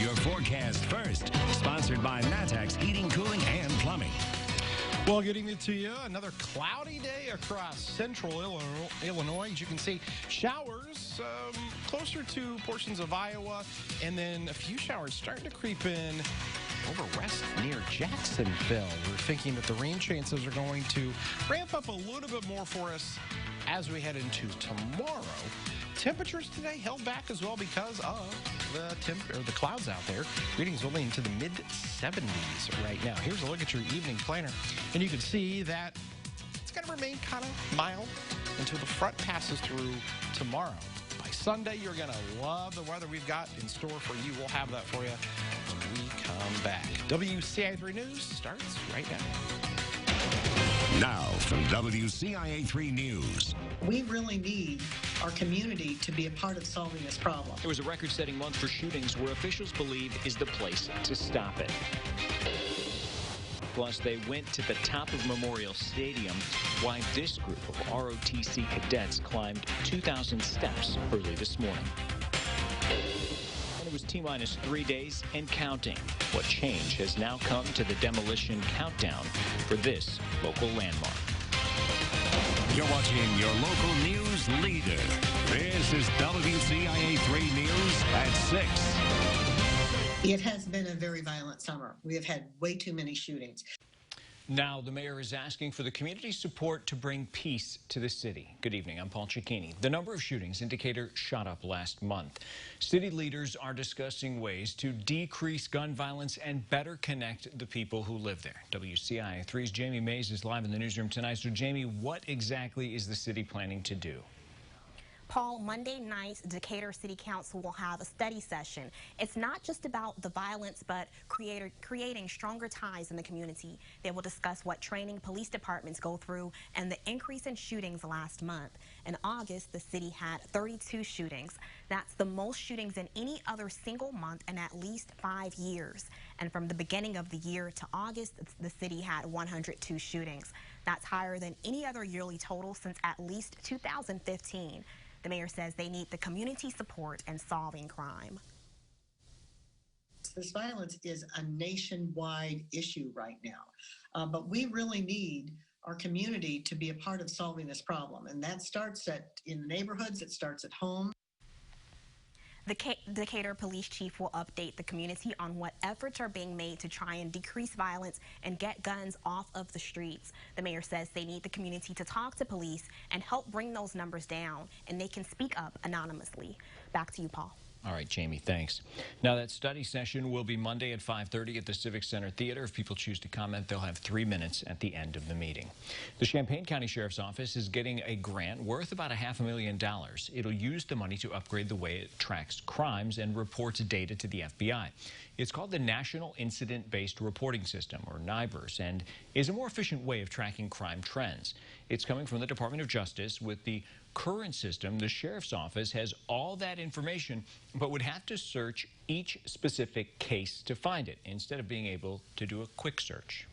your forecast first. Sponsored by Matex Heating, Cooling, and Plumbing. Well, good evening to you. Another cloudy day across central Illinois. As you can see, showers closer to portions of Iowa, and then a few showers starting to creep in over west near Jacksonville. We're thinking that the rain chances are going to ramp up a little bit more for us as we head into tomorrow. Temperatures today held back as well because of the clouds out there. Readings only into the mid-70s right now. Here's a look at your evening planner, and you can see that it's going to remain kind of mild until the front passes through tomorrow. By Sunday, you're going to love the weather we've got in store for you. We'll have that for you when we come back. WCIA3 News starts right now. Now from WCIA3 News. We really need our community to be a part of solving this problem. It was a record-setting month for shootings where officials believe is the place to stop it. Plus, they went to the top of Memorial Stadium, while this group of ROTC cadets climbed 2,000 steps early this morning. And it was T-minus 3 days and counting. What change has now come to the demolition countdown for this local landmark? You're watching your local news leader. This is WCIA3 News at 6. It has been a very violent summer. We have had way too many shootings. Now, the mayor is asking for the community's support to bring peace to the city. Good evening, I'm Paul Cicchini. The number of shootings in Decatur shot up last month. City leaders are discussing ways to decrease gun violence and better connect the people who live there. WCIA3's Jamie Mays is live in the newsroom tonight. So, Jamie, what exactly is the city planning to do? Paul, Monday night, Decatur City Council will have a study session. It's not just about the violence, but creating stronger ties in the community. They will discuss what training police departments go through and the increase in shootings last month. In August, the city had 32 shootings. That's the most shootings in any other single month in at least 5 years. And from the beginning of the year to August, the city had 102 shootings. That's higher than any other yearly total since at least 2015. The mayor says they need the community support in solving crime. This violence is a nationwide issue right now, but we really need our community to be a part of solving this problem, and that starts in the neighborhoods. It starts at home. The Decatur police chief will update the community on what efforts are being made to try and decrease violence and get guns off of the streets. The mayor says they need the community to talk to police and help bring those numbers down, and they can speak up anonymously. Back to you, Paul. All right, Jamie, thanks. Now, that study session will be Monday at 5:30 at the Civic Center Theater. If people choose to comment, they'll have 3 minutes at the end of the meeting. The Champaign County Sheriff's Office is getting a grant worth about $500,000. It'll use the money to upgrade the way it tracks crimes and reports data to the FBI. It's called the National Incident-Based Reporting System, or NIBRS, and is a more efficient way of tracking crime trends. It's coming from the Department of Justice. With the current system, the Sheriff's Office has all that information, but would have to search each specific case to find it, instead of being able to do a quick search.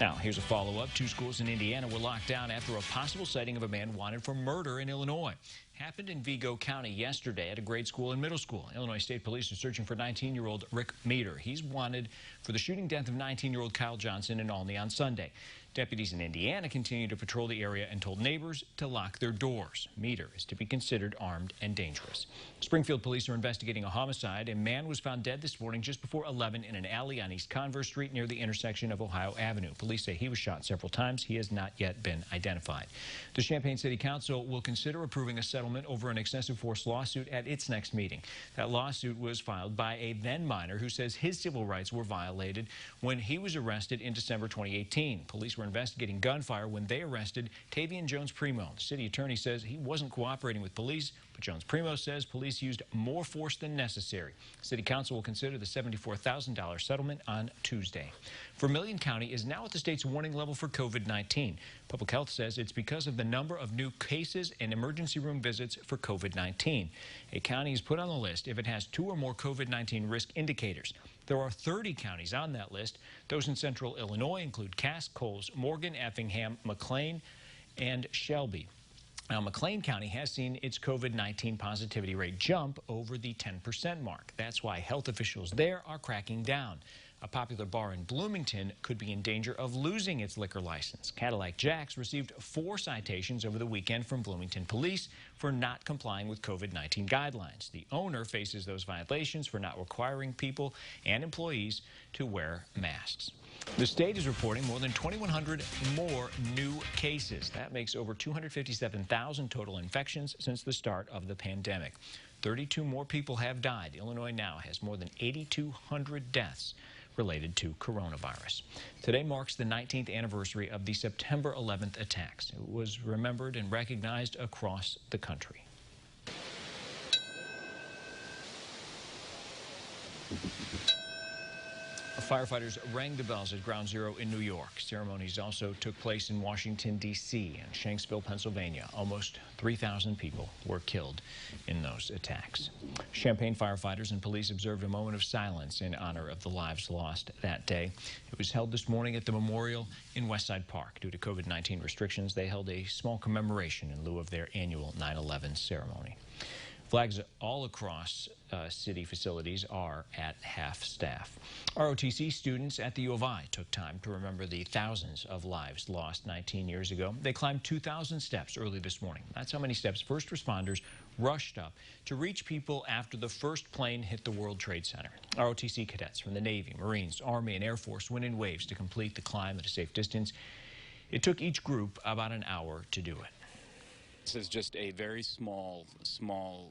Now, here's a follow-up. 2 schools in Indiana were locked down after a possible sighting of a man wanted for murder in Illinois. Happened in Vigo County yesterday at a grade school and middle school. Illinois State Police are searching for 19-year-old Rick Meter. He's wanted for the shooting death of 19-year-old Kyle Johnson in Olney on Sunday. Deputies in Indiana continue to patrol the area and told neighbors to lock their doors. Meter is to be considered armed and dangerous. Springfield police are investigating a homicide. A man was found dead this morning just before 11 in an alley on East Converse Street near the intersection of Ohio Avenue. Police say he was shot several times. He has not yet been identified. The Champaign City Council will consider approving a settlement over an excessive force lawsuit at its next meeting. That lawsuit was filed by a then minor who says his civil rights were violated when he was arrested in December 2018. Police were investigating gunfire when they arrested Tavian Jones-Primo. The city attorney says he wasn't cooperating with police, but Jones-Primo says police used more force than necessary. City Council will consider the $74,000 settlement on Tuesday. Vermilion County is now at the state's warning level for COVID-19. Public Health says it's because of the number of new cases and emergency room visits for COVID-19. A county is put on the list if it has 2 or more COVID-19 risk indicators. There are 30 counties on that list. Those in central Illinois include Cass, Coles, Morgan, Effingham, McLean, and Shelby. Now, McLean County has seen its COVID-19 positivity rate jump over the 10% mark. That's why health officials there are cracking down. A popular bar in Bloomington could be in danger of losing its liquor license. Cadillac Jack's received 4 citations over the weekend from Bloomington police for not complying with COVID-19 guidelines. The owner faces those violations for not requiring people and employees to wear masks. The state is reporting more than 2,100 more new cases. That makes over 257,000 total infections since the start of the pandemic. 32 more people have died. Illinois now has more than 8,200 deaths related to coronavirus. Today marks the 19th anniversary of the September 11th attacks. It was remembered and recognized across the country. Firefighters rang the bells at Ground Zero in New York. Ceremonies also took place in Washington, D.C. and Shanksville, Pennsylvania. Almost 3,000 people were killed in those attacks. Champaign firefighters and police observed a moment of silence in honor of the lives lost that day. It was held this morning at the memorial in Westside Park. Due to COVID-19 restrictions, they held a small commemoration in lieu of their annual 9/11 ceremony. Flags all across city facilities are at half-staff. ROTC students at the U of I took time to remember the thousands of lives lost 19 years ago. They climbed 2,000 steps early this morning. That's how many steps first responders rushed up to reach people after the first plane hit the World Trade Center. ROTC cadets from the Navy, Marines, Army, and Air Force went in waves to complete the climb at a safe distance. It took each group about an hour to do it. This is just a very small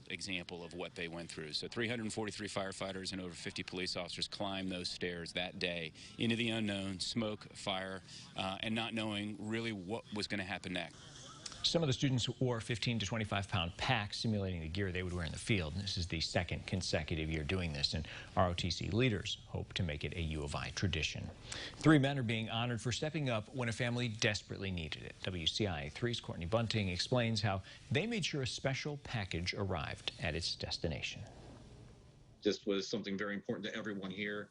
example of what they went through. So 343 firefighters and over 50 police officers climbed those stairs that day into the unknown, smoke, fire, and not knowing really what was going to happen next. Some of the students wore 15 to 25-pound packs simulating the gear they would wear in the field. This is the second consecutive year doing this, and ROTC leaders hope to make it a U of I tradition. 3 men are being honored for stepping up when a family desperately needed it. WCIA 3's Courtney Bunting explains how they made sure a special package arrived at its destination. This was something very important to everyone here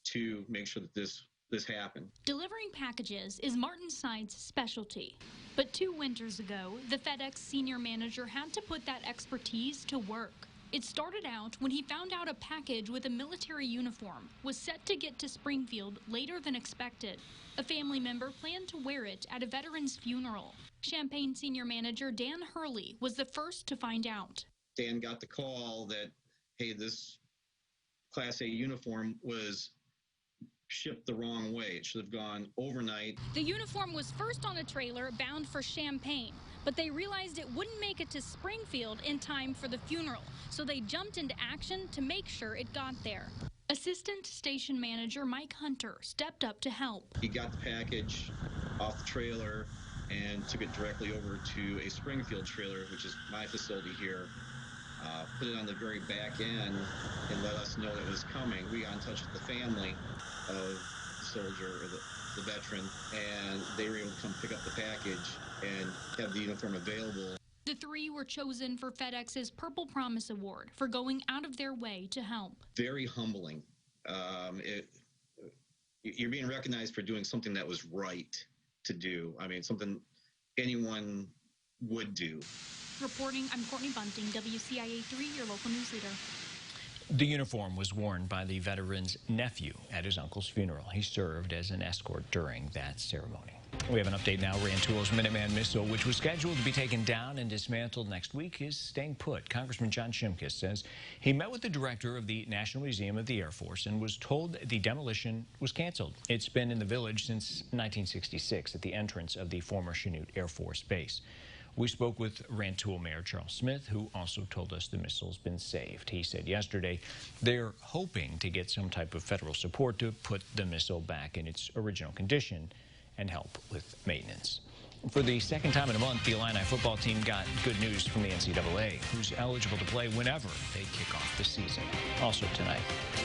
to make sure that this happened. Delivering packages is Martin Side's specialty. But 2 winters ago, the FedEx senior manager had to put that expertise to work. It started out when he found out a package with a military uniform was set to get to Springfield later than expected. A family member planned to wear it at a veteran's funeral. Champaign senior manager Dan Hurley was the first to find out. Dan got the call that, hey, this Class A uniform was shipped the wrong way. It should have gone overnight. The uniform was first on a trailer bound for Champaign, but they realized it wouldn't make it to Springfield in time for the funeral, so they jumped into action to make sure it got there. Assistant Station Manager Mike Hunter stepped up to help. He got the package off the trailer and took it directly over to a Springfield trailer, which is my facility here. Put it on the very back end and let us know it was coming. We got in touch with the family of the soldier or the veteran, and they were able to come pick up the package and have the uniform available. The 3 were chosen for FedEx's Purple Promise Award for going out of their way to help. Very humbling. You're being recognized for doing something that was right to do. I mean, something anyone would do. Reporting, I'm Courtney Bunting, WCIA 3, your local news leader. The uniform was worn by the veteran's nephew at his uncle's funeral. He served as an escort during that ceremony. We have an update now. Rantoul's Minuteman missile, which was scheduled to be taken down and dismantled next week, is staying put. Congressman John Shimkus says he met with the director of the National Museum of the Air Force and was told the demolition was canceled. It's been in the village since 1966 at the entrance of the former Chanute Air Force Base. We spoke with Rantoul Mayor Charles Smith, who also told us the missile's been saved. He said yesterday they're hoping to get some type of federal support to put the missile back in its original condition and help with maintenance. For the second time in a month, the Illini football team got good news from the NCAA, who's eligible to play whenever they kick off the season. Also tonight,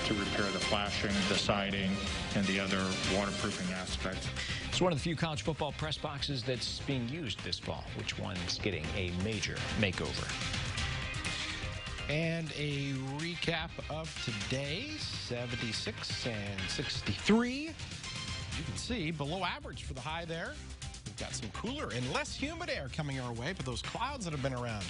to repair the flashing, the siding, and the other waterproofing aspects. It's one of the few college football press boxes that's being used this fall. Which one's getting a major makeover? And a recap of today, 76 and 63. You can see below average for the high there. got some cooler and less humid air coming our way, but those clouds that have been around,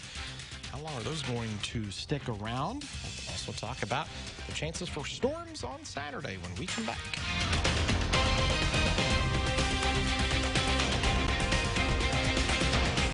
how long are those going to stick around? We'll also talk about the chances for storms on Saturday when we come back.